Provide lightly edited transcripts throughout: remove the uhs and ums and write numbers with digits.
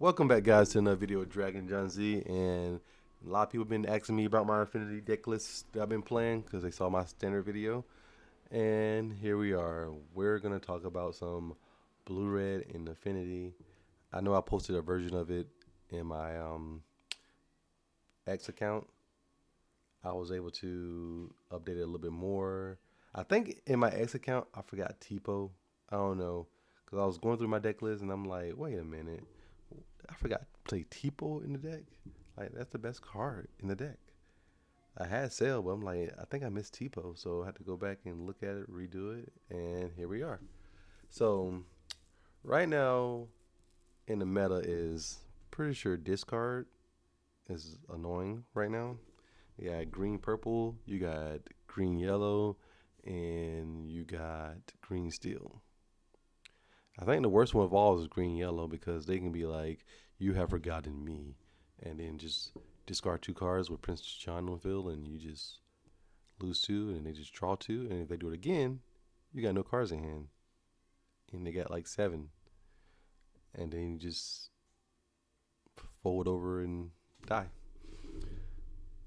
Welcome back, guys, to another video with Dragonjonz, and a lot of people have been asking me about my Infinity deck list that I've been playing because they saw my standard video, and here we are. We're gonna talk about some Blue Red and Infinity. I know I posted a version of it in my X account. I was able to update it a little bit more. I think in my X account I forgot Tipo. I don't know because I was going through my deck list and I'm like, wait a minute. I forgot to play Tipo in the deck. Like that's the best card in the deck. I had Sail, but I'm like, I think I missed Tipo, so I had to go back and look at it, redo it, and here we are. So right now in the meta is pretty sure discard is annoying right now. You got green purple, you got green yellow, and you got green steel. I think the worst one of all is green yellow because they can be like, "You have forgotten me," and then just discard two cards with Prince John on field, and you just lose two, and they just draw two, and if they do it again, you got no cards in hand, and they got like seven, and then you just fold over and die.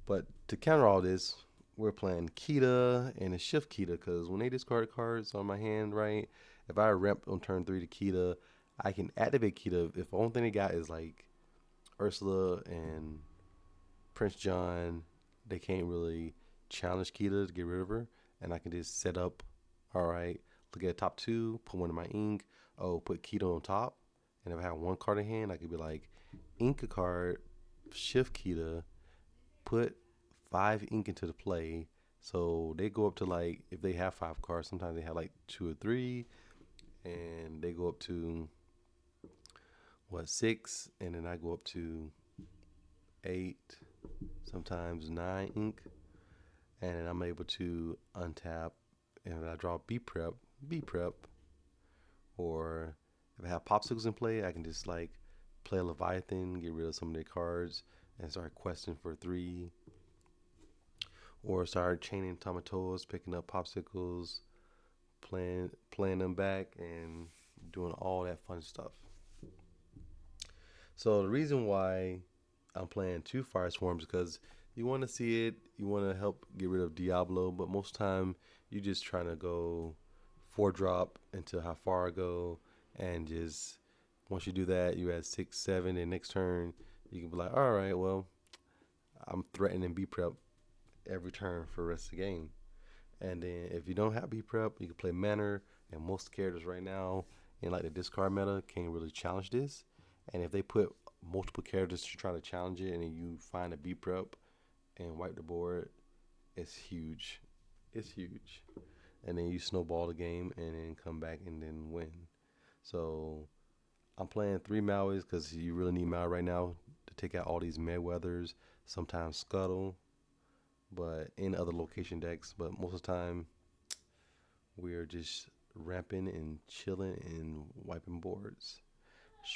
But to counter all this, we're playing Kita and a Shift Kita because when they discard cards on my hand, right? If I ramp on turn three to Kita, I can activate Kita if the only thing they got is like Ursula and Prince John. They can't really challenge Kita to get rid of her, and I can just set up. All right, look at the top two, put one in my ink. Oh, put Kita on top, and if I have one card in hand, I could be like, ink a card, shift Kita, put five ink into the play. So they go up to like if they have five cards, sometimes they have like two or three, and they go up to what six, and then I go up to eight, sometimes nine ink, and then I'm able to untap, and I draw B prep, or if I have popsicles in play, I can just like play a Leviathan, get rid of some of their cards, and start questing for three, or start chaining tomatoes, picking up popsicles, playing them back, and doing all that fun stuff. So the reason why I'm playing two Fire Swarms because you want to see it, you want to help get rid of Diablo, but most time you just trying to go four drop into how far I go, and just once you do that, you add six, seven, and next turn you can be like, all right, well, I'm threatening B prep every turn for the rest of the game. And then if you don't have B prep, you can play Manor, and most characters right now in like the discard meta can't really challenge this. And if they put multiple characters to try to challenge it, and then you find a B prep and wipe the board, it's huge. It's huge. And then you snowball the game and then come back and then win. So I'm playing three Maui's because you really need Maui right now to take out all these Mayweathers, sometimes Scuttle, but in other location decks. But most of the time, we're just ramping and chilling and wiping boards.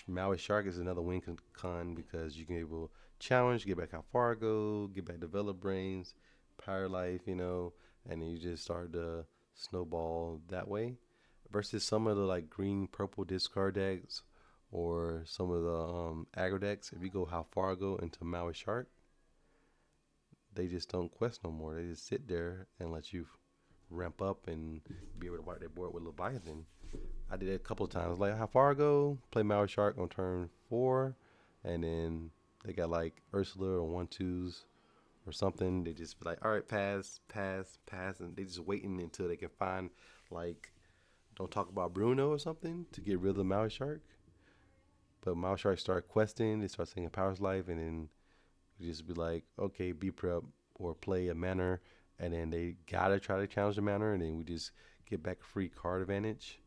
Maui Shark is another win con because you can able challenge, get back how far I go, get back develop brains, power life, and then you just start to snowball that way. Versus some of the like green purple discard decks or some of the aggro decks, if you go how far I go into Maui Shark, they just don't quest no more. They just sit there and let you ramp up and be able to wipe their board with Leviathan. I did it a couple of times. Like how far I go, play Maui Shark on turn four, and then they got like Ursula or one twos or something. They just be like, all right, pass, pass, pass, and they just waiting until they can find like don't talk about Bruno or something to get rid of the Maui Shark. But Maui Shark start questing, they start singing Power's Life, and then you just be like, okay, be prep or play a manor, and then they gotta try to challenge the manor, and then we just get back a free card advantage.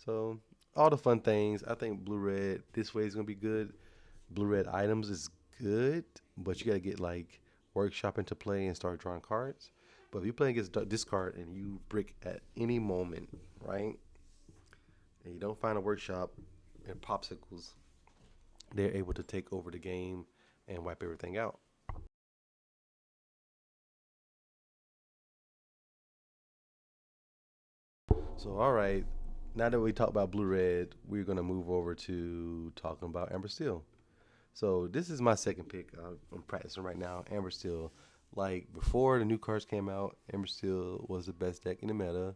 So all the fun things. I think blue red this way is gonna be good. Blue red items is good, but you gotta get like workshop into play and start drawing cards. But if you play against this card and you brick at any moment, right, and you don't find a workshop and popsicles, they're able to take over the game and wipe everything out. So, all right, now that we talked about blue red, we're gonna move over to talking about amber steel. So this is my second pick. I'm practicing right now. Amber Steel. Like before the new cards came out, Amber Steel was the best deck in the meta.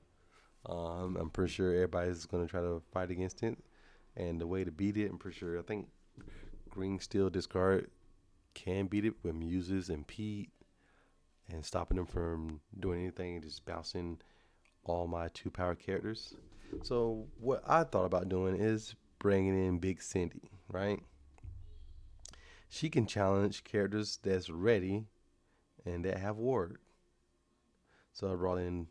I'm pretty sure everybody's gonna try to fight against it. And the way to beat it, I'm pretty sure. I think Green Steel discard can beat it with Muses and Pete and stopping them from doing anything and just bouncing all my two power characters. So what I thought about doing is bringing in Big Cindy, right? She can challenge characters that's ready and that have ward. So I brought in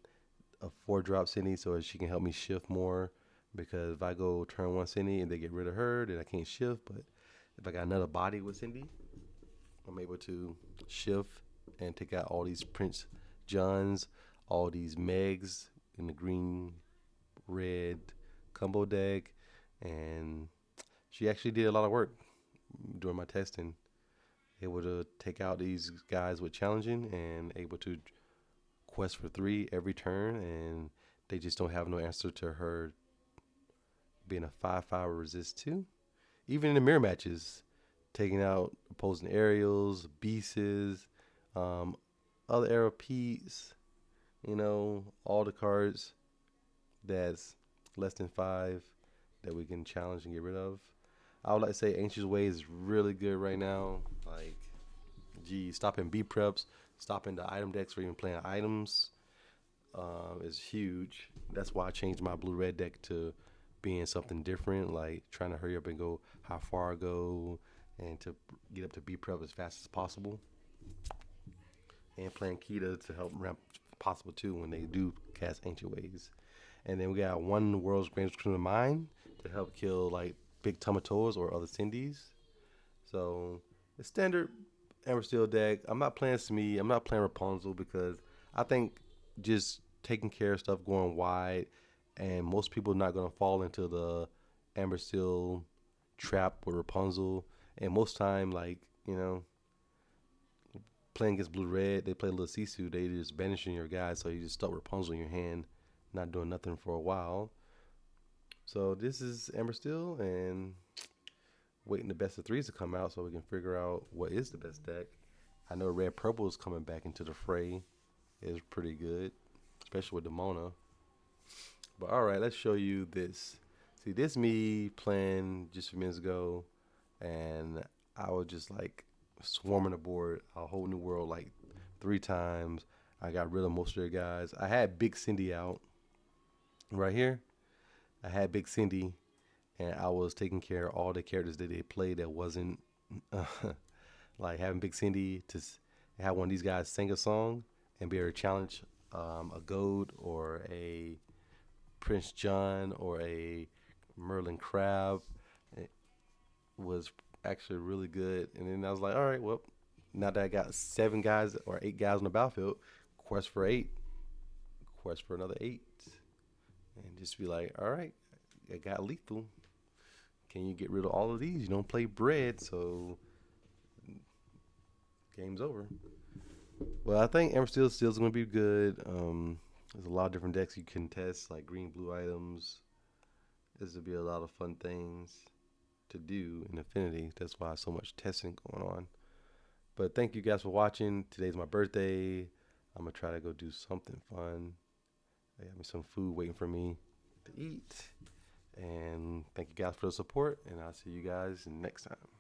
a 4 drop Cindy so she can help me shift more. Because if I go turn one Cindy and they get rid of her, then I can't shift. But if I got another body with Cindy, I'm able to shift and take out all these Prince Johns, all these Megs in the green red combo deck. And she actually did a lot of work during my testing. Able to take out these guys with challenging and able to quest for 3 every turn. And they just don't have no answer to her being a 5/5 resist 2. Even in the mirror matches, taking out opposing aerials, beasts, um, other arrow Pete's, all the cards that's less than 5 that we can challenge and get rid of. I would like to say Ancient's Way is really good right now. Like, stopping B preps, stopping the item decks for even playing items is huge. That's why I changed my blue red deck to being something different, like trying to hurry up and go how far I go and to get up to B prep as fast as possible. And playing Kita to help ramp possible too when they do cast Ancient Ways. And then we got one World's Greatest Criminal Mind to help kill like big Tomatoes or other Cindy's. So the standard Amber Steel deck. I'm not playing Smee. I'm not playing Rapunzel because I think just taking care of stuff going wide, and most people are not gonna fall into the Amber Steel trap with Rapunzel. And most time, like playing against blue red, they play a little Sisu. They just banishing your guy, so you just stuck Rapunzel in your hand, not doing nothing for a while. So this is Amber Steel, and waiting the best of threes to come out so we can figure out what is the best deck. I know red purple is coming back into the fray. It's pretty good, especially with the Mona. But all right, let's show you this. See, this me playing just a few minutes ago, and I was just like swarming the board a whole new world like 3 times. I got rid of most of their guys. I had Big Cindy out right here. I had Big Cindy, and I was taking care of all the characters that they played that wasn't like having Big Cindy to have one of these guys sing a song and be able to challenge a goat or a Prince John or a Merlin Crab. It was actually really good. And then I was like, all right, well, now that I got 7 guys or 8 guys on the battlefield, quest for 8, quest for another 8, and just be like, all right, I got lethal. Can you get rid of all of these? You don't play bread, so game's over. Well, I think Amber Steel is going to be good. There's a lot of different decks you can test, like green, blue items. This will be a lot of fun things to do in Affinity. That's why so much testing going on. But thank you guys for watching. Today's my birthday. I'm going to try to go do something fun. I got me some food waiting for me to eat. And thank you guys for the support. And I'll see you guys next time.